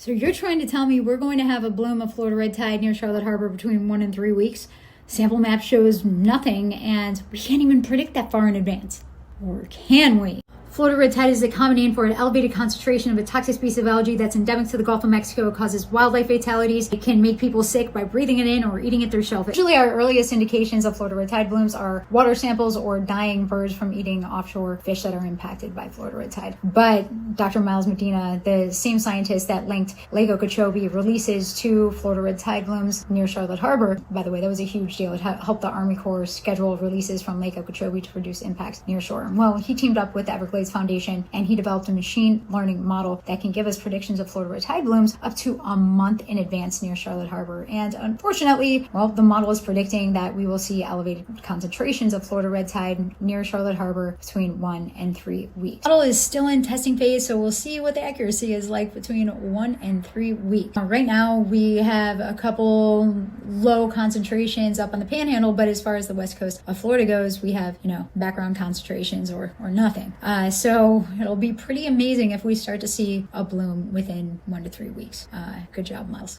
So you're trying to tell me we're going to have a bloom of Florida red tide near Charlotte Harbor between 1 and 3 weeks? Sample map shows nothing, and we can't even predict that far in advance. Or can we? Florida red tide is a common name for an elevated concentration of a toxic species of algae that's endemic to the Gulf of Mexico. It causes wildlife fatalities. It can make people sick by breathing it in or eating it through shellfish. Usually our earliest indications of Florida red tide blooms are water samples or dying birds from eating offshore fish that are impacted by Florida red tide. But Dr. Miles Medina, the same scientist that linked Lake Okeechobee releases to Florida red tide blooms near Charlotte Harbor, by the way, that was a huge deal. It helped the Army Corps schedule releases from Lake Okeechobee to produce impacts near shore. Well, he teamed up with the Everglades Foundation and he developed a machine learning model that can give us predictions of Florida red tide blooms up to a month in advance near Charlotte Harbor. And unfortunately, well, the model is predicting that we will see elevated concentrations of Florida red tide near Charlotte Harbor between 1 and 3 weeks. The model is still in testing phase, so we'll see what the accuracy is like between 1 and 3 weeks. Right now, we have a couple low concentrations up on the panhandle, but as far as the west coast of Florida goes, we have, background concentrations or nothing. So it'll be pretty amazing if we start to see a bloom within 1 to 3 weeks. Good job, Miles.